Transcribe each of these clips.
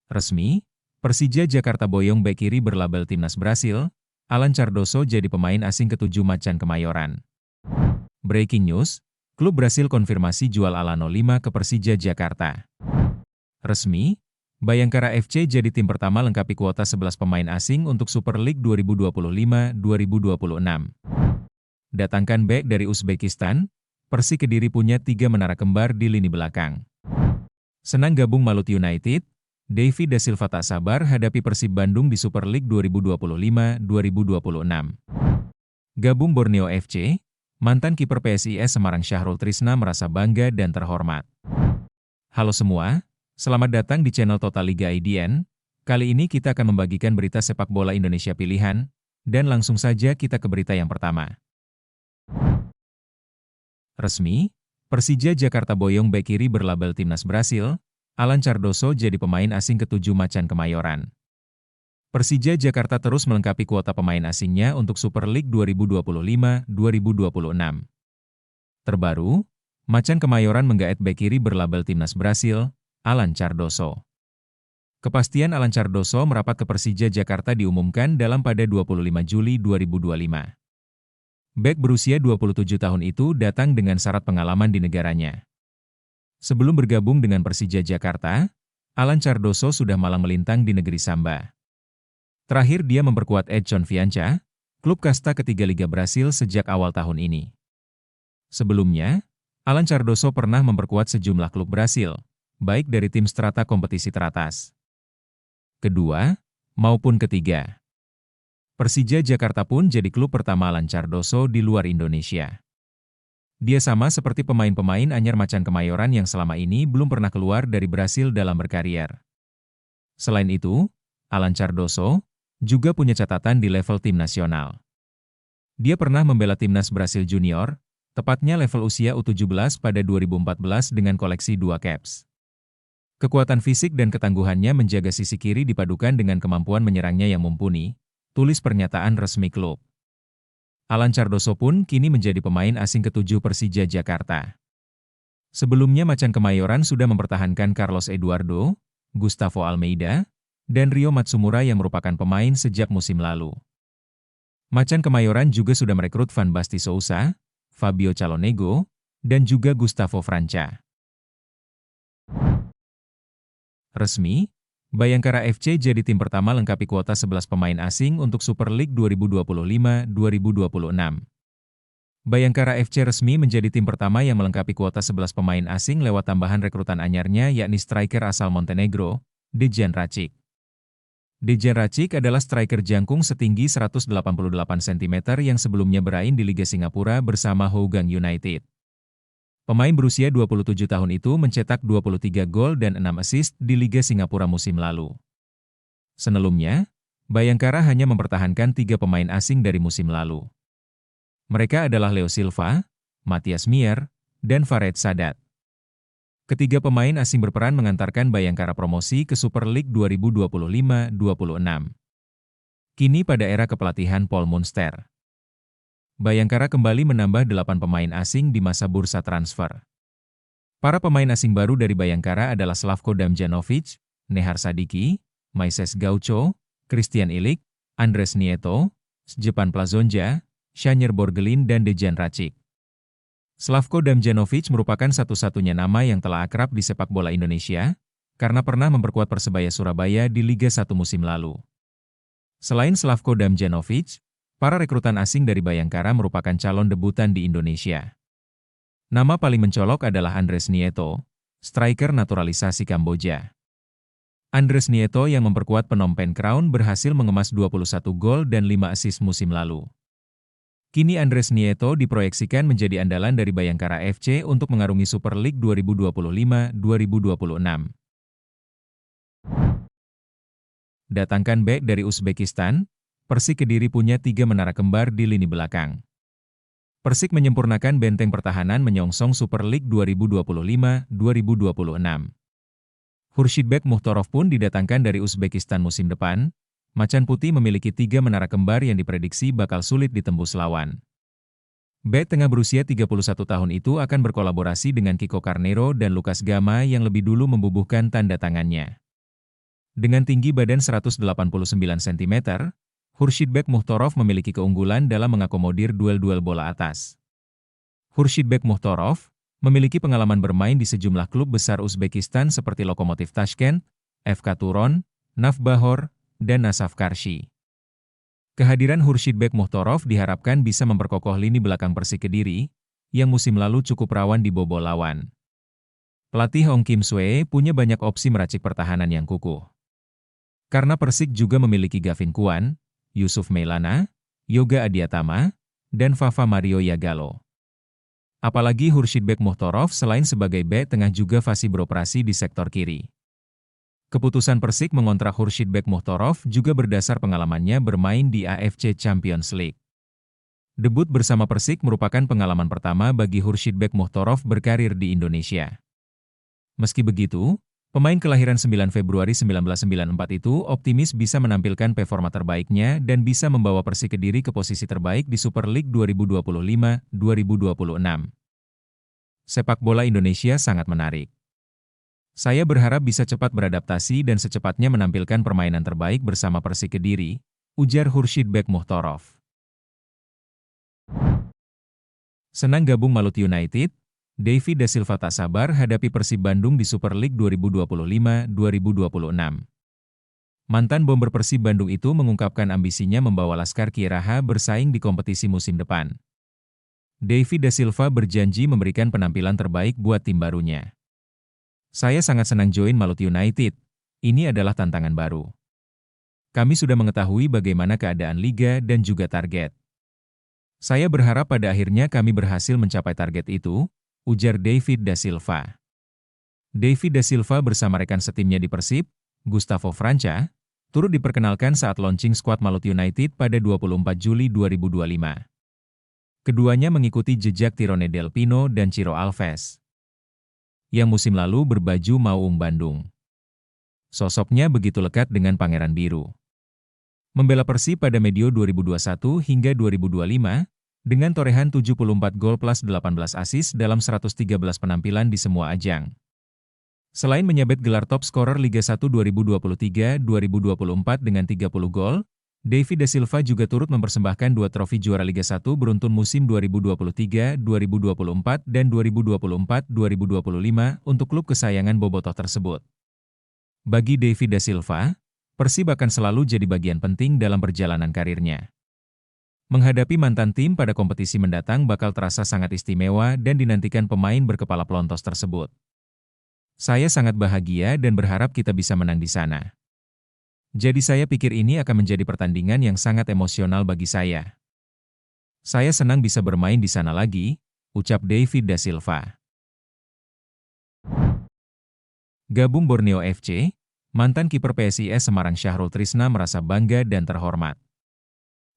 Resmi, Persija Jakarta boyong bek kiri berlabel Timnas Brasil, Alan Cardoso jadi pemain asing ketujuh Macan Kemayoran. Breaking news, klub Brasil konfirmasi jual Alan 05 ke Persija Jakarta. Resmi, Bayangkara FC jadi tim pertama lengkapi kuota 11 pemain asing untuk Super League 2025-2026. Datangkan bek dari Uzbekistan, Persik Kediri punya 3 menara kembar di lini belakang. Senang gabung Maluku United, Davy Da Silva tak sabar hadapi Persib Bandung di Super League 2025-2026. Gabung Borneo FC, mantan kiper PSIS Semarang Syahrul Trisna merasa bangga dan terhormat. Halo semua, selamat datang di channel Total Liga IDN. Kali ini kita akan membagikan berita sepak bola Indonesia pilihan, dan langsung saja kita ke berita yang pertama. Resmi, Persija Jakarta boyong bek kiri berlabel Timnas Brasil, Alan Cardoso jadi pemain asing ketujuh Macan Kemayoran. Persija Jakarta terus melengkapi kuota pemain asingnya untuk Super League 2025-2026. Terbaru, Macan Kemayoran menggaet bek kiri berlabel Timnas Brasil, Alan Cardoso. Kepastian Alan Cardoso merapat ke Persija Jakarta diumumkan pada 25 Juli 2025. Bek berusia 27 tahun itu datang dengan syarat pengalaman di negaranya. Sebelum bergabung dengan Persija Jakarta, Alan Cardoso sudah malang melintang di negeri Samba. Terakhir dia memperkuat Edson Fianca, klub kasta ketiga Liga Brasil sejak awal tahun ini. Sebelumnya, Alan Cardoso pernah memperkuat sejumlah klub Brasil, baik dari tim strata kompetisi teratas, kedua, maupun ketiga. Persija Jakarta pun jadi klub pertama Alan Cardoso di luar Indonesia. Dia sama seperti pemain-pemain anyar Macan Kemayoran yang selama ini belum pernah keluar dari Brasil dalam berkarier. Selain itu, Alan Cardoso juga punya catatan di level tim nasional. Dia pernah membela timnas Brasil Junior, tepatnya level usia U17 pada 2014 dengan koleksi 2 caps. Kekuatan fisik dan ketangguhannya menjaga sisi kiri dipadukan dengan kemampuan menyerangnya yang mumpuni, tulis pernyataan resmi klub. Alan Cardoso pun kini menjadi pemain asing ketujuh Persija Jakarta. Sebelumnya Macan Kemayoran sudah mempertahankan Carlos Eduardo, Gustavo Almeida, dan Rio Matsumura yang merupakan pemain sejak musim lalu. Macan Kemayoran juga sudah merekrut Van Basten Sousa, Fabio Calonego, dan juga Gustavo Franca. Resmi, Bayangkara FC jadi tim pertama lengkapi kuota 11 pemain asing untuk Super League 2025-2026. Bayangkara FC resmi menjadi tim pertama yang melengkapi kuota 11 pemain asing lewat tambahan rekrutan anyarnya yakni striker asal Montenegro, Dejan Racic. Dejan Racic adalah striker jangkung setinggi 188 cm yang sebelumnya bermain di Liga Singapura bersama Hougang United. Pemain berusia 27 tahun itu mencetak 23 gol dan 6 assist di Liga Singapura musim lalu. Sebelumnya, Bayangkara hanya mempertahankan 3 pemain asing dari musim lalu. Mereka adalah Leo Silva, Matias Mier, dan Farid Sadat. Ketiga pemain asing berperan mengantarkan Bayangkara promosi ke Super League 2025-2026. Kini pada era kepelatihan Paul Munster, Bayangkara kembali menambah 8 pemain asing di masa bursa transfer. Para pemain asing baru dari Bayangkara adalah Slavko Damjanovic, Nehar Sadiki, Moises Gaucho, Christian Illich, Andres Nieto, Stjepan Plazonja, Shanyer Borgelin dan Dejan Racic. Slavko Damjanovic merupakan satu-satunya nama yang telah akrab di sepak bola Indonesia, karena pernah memperkuat Persebaya Surabaya di Liga 1 musim lalu. Selain Slavko Damjanovic, para rekrutan asing dari Bayangkara merupakan calon debutan di Indonesia. Nama paling mencolok adalah Andres Nieto, striker naturalisasi Kamboja. Andres Nieto yang memperkuat Phnom Penh Crown berhasil mengemas 21 gol dan 5 assist musim lalu. Kini Andres Nieto diproyeksikan menjadi andalan dari Bayangkara FC untuk mengarungi Super League 2025-2026. Datangkan bek dari Uzbekistan, Persik Kediri punya 3 menara kembar di lini belakang. Persik menyempurnakan benteng pertahanan menyongsong Super League 2025-2026. Khurshidbek Mukhtorov pun didatangkan dari Uzbekistan musim depan. Macan Putih memiliki 3 menara kembar yang diprediksi bakal sulit ditembus lawan. Bek tengah berusia 31 tahun itu akan berkolaborasi dengan Kiko Carneiro dan Lucas Gama yang lebih dulu membubuhkan tanda tangannya. Dengan tinggi badan 189 cm, Khurshidbek Mukhtorov memiliki keunggulan dalam mengakomodir duel-duel bola atas. Khurshidbek Mukhtorov memiliki pengalaman bermain di sejumlah klub besar Uzbekistan seperti Lokomotiv Tashkent, FK Turon, Navbahor, dan Nasaf Karshi. Kehadiran Khurshidbek Mukhtorov diharapkan bisa memperkokoh lini belakang Persik Kediri, yang musim lalu cukup rawan dibobol lawan. Pelatih Hong Kim Swee punya banyak opsi meracik pertahanan yang kukuh. Karena Persik juga memiliki Gavin Kwan, Yusuf Mailana, Yoga Adiatama, dan Fafa Mario Yagalo. Apalagi Khurshidbek Mukhtorov selain sebagai bek tengah juga fasih beroperasi di sektor kiri. Keputusan Persik mengontrak Khurshidbek Mukhtorov juga berdasar pengalamannya bermain di AFC Champions League. Debut bersama Persik merupakan pengalaman pertama bagi Khurshidbek Mukhtorov berkarir di Indonesia. Meski begitu, pemain kelahiran 9 Februari 1994 itu optimis bisa menampilkan performa terbaiknya dan bisa membawa Persik Kediri ke posisi terbaik di Super League 2025-2026. Sepak bola Indonesia sangat menarik. Saya berharap bisa cepat beradaptasi dan secepatnya menampilkan permainan terbaik bersama Persik Kediri, ujar Khurshidbek Mukhtorov. Senang gabung Maluti United, David Da Silva tak sabar hadapi Persib Bandung di Super League 2025-2026. Mantan bomber Persib Bandung itu mengungkapkan ambisinya membawa Laskar Kieraha bersaing di kompetisi musim depan. David Da Silva berjanji memberikan penampilan terbaik buat tim barunya. Saya sangat senang join Maluti United, ini adalah tantangan baru. Kami sudah mengetahui bagaimana keadaan liga dan juga target. Saya berharap pada akhirnya kami berhasil mencapai target itu, ujar David Da Silva. David Da Silva bersama rekan setimnya di Persib, Gustavo Franca, turut diperkenalkan saat launching skuad Maluti United pada 24 Juli 2025. Keduanya mengikuti jejak Tirone Del Pino dan Ciro Alves, yang musim lalu berbaju Maung Bandung. Sosoknya begitu lekat dengan Pangeran Biru. Membela Persib pada medio 2021 hingga 2025, dengan torehan 74 gol plus 18 assist dalam 113 penampilan di semua ajang. Selain menyabet gelar top scorer Liga 1 2023-2024 dengan 30 gol, David Da Silva juga turut mempersembahkan 2 trofi juara Liga 1 beruntun musim 2023-2024 dan 2024-2025 untuk klub kesayangan Bobotoh tersebut. Bagi David Da Silva, Persib akan selalu jadi bagian penting dalam perjalanan karirnya. Menghadapi mantan tim pada kompetisi mendatang bakal terasa sangat istimewa dan dinantikan pemain berkepala pelontos tersebut. Saya sangat bahagia dan berharap kita bisa menang di sana. Jadi saya pikir ini akan menjadi pertandingan yang sangat emosional bagi saya. Saya senang bisa bermain di sana lagi, ucap David Da Silva. Gabung Borneo FC, mantan kiper PSIS Semarang Syahrul Trisna merasa bangga dan terhormat.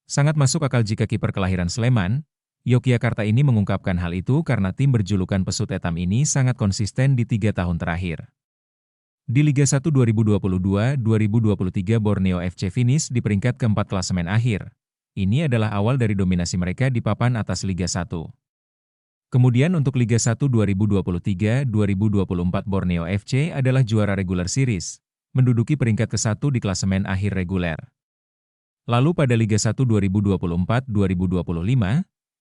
Sangat masuk akal jika kiper kelahiran Sleman, Yogyakarta ini mengungkapkan hal itu karena tim berjulukan Pesut Etam ini sangat konsisten di 3 tahun terakhir. Di Liga 1 2022-2023 Borneo FC finish di peringkat keempat klasemen akhir. Ini adalah awal dari dominasi mereka di papan atas Liga 1. Kemudian untuk Liga 1 2023-2024 Borneo FC adalah juara regular series, menduduki peringkat ke-1 di klasemen akhir reguler. Lalu pada Liga 1 2024-2025,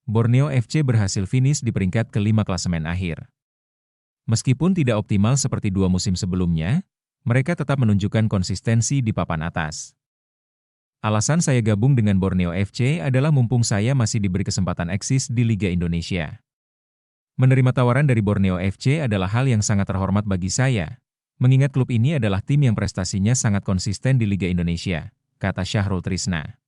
Borneo FC berhasil finish di peringkat ke-5 klasemen akhir. Meskipun tidak optimal seperti 2 musim sebelumnya, mereka tetap menunjukkan konsistensi di papan atas. Alasan saya gabung dengan Borneo FC adalah mumpung saya masih diberi kesempatan eksis di Liga Indonesia. Menerima tawaran dari Borneo FC adalah hal yang sangat terhormat bagi saya, mengingat klub ini adalah tim yang prestasinya sangat konsisten di Liga Indonesia, kata Syahrul Trisna.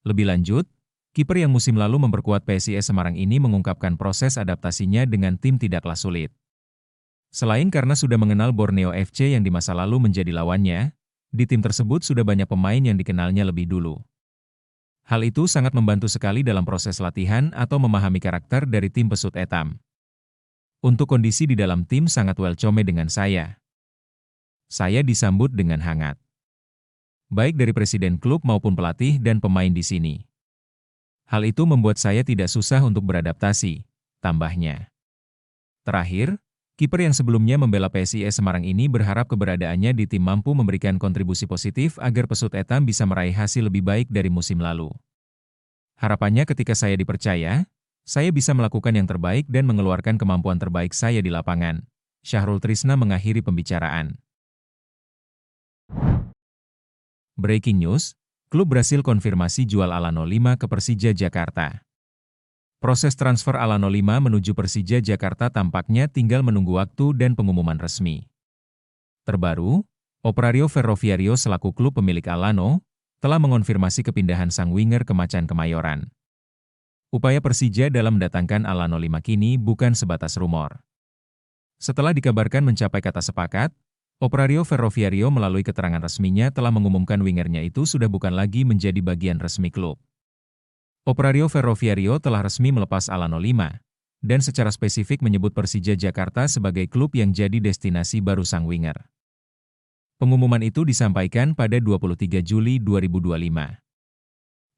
Lebih lanjut, kiper yang musim lalu memperkuat PSIS Semarang ini mengungkapkan proses adaptasinya dengan tim tidaklah sulit. Selain karena sudah mengenal Borneo FC yang di masa lalu menjadi lawannya, di tim tersebut sudah banyak pemain yang dikenalnya lebih dulu. Hal itu sangat membantu sekali dalam proses latihan atau memahami karakter dari tim Pesut Etam. Untuk kondisi di dalam tim sangat welcome dengan saya. Saya disambut dengan hangat, baik dari presiden klub maupun pelatih dan pemain di sini. Hal itu membuat saya tidak susah untuk beradaptasi, tambahnya. Terakhir, Kiper yang sebelumnya membela PSIS Semarang ini berharap keberadaannya di tim mampu memberikan kontribusi positif agar Pesut Etam bisa meraih hasil lebih baik dari musim lalu. Harapannya ketika saya dipercaya, saya bisa melakukan yang terbaik dan mengeluarkan kemampuan terbaik saya di lapangan. Syahrul Trisna mengakhiri pembicaraan. Breaking news, klub Brasil konfirmasi jual Alano 5 ke Persija Jakarta. Proses transfer Alano 5 menuju Persija Jakarta tampaknya tinggal menunggu waktu dan pengumuman resmi. Terbaru, Operário Ferroviário selaku klub pemilik Alano, telah mengonfirmasi kepindahan sang winger ke Macan Kemayoran. Upaya Persija dalam mendatangkan Alano 5 kini bukan sebatas rumor. Setelah dikabarkan mencapai kata sepakat, Operário Ferroviário melalui keterangan resminya telah mengumumkan wingernya itu sudah bukan lagi menjadi bagian resmi klub. Operário Ferroviário telah resmi melepas Alano 5, dan secara spesifik menyebut Persija Jakarta sebagai klub yang jadi destinasi baru sang winger. Pengumuman itu disampaikan pada 23 Juli 2025.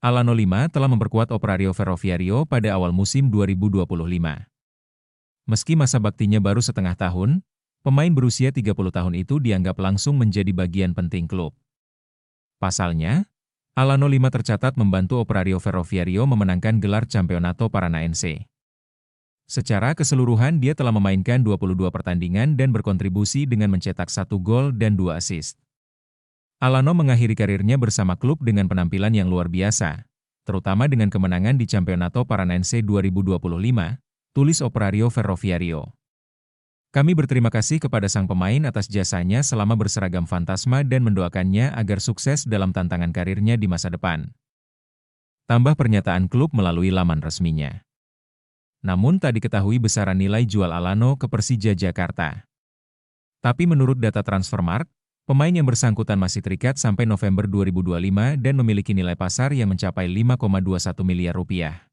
Alano 5 telah memperkuat Operário Ferroviário pada awal musim 2025. Meski masa baktinya baru setengah tahun, pemain berusia 30 tahun itu dianggap langsung menjadi bagian penting klub. Pasalnya, Alano 5 tercatat membantu Operário Ferroviário memenangkan gelar Campeonato Paranaense. Secara keseluruhan dia telah memainkan 22 pertandingan dan berkontribusi dengan mencetak 1 gol dan 2 assist. Alano mengakhiri karirnya bersama klub dengan penampilan yang luar biasa, terutama dengan kemenangan di Campeonato Paranaense 2025, tulis Operário Ferroviário. Kami berterima kasih kepada sang pemain atas jasanya selama berseragam Fantasma dan mendoakannya agar sukses dalam tantangan karirnya di masa depan. Tambah pernyataan klub melalui laman resminya. Namun tak diketahui besaran nilai jual Alano ke Persija Jakarta. Tapi menurut data Transfermarkt, pemain yang bersangkutan masih terikat sampai November 2025 dan memiliki nilai pasar yang mencapai 5,21 miliar rupiah.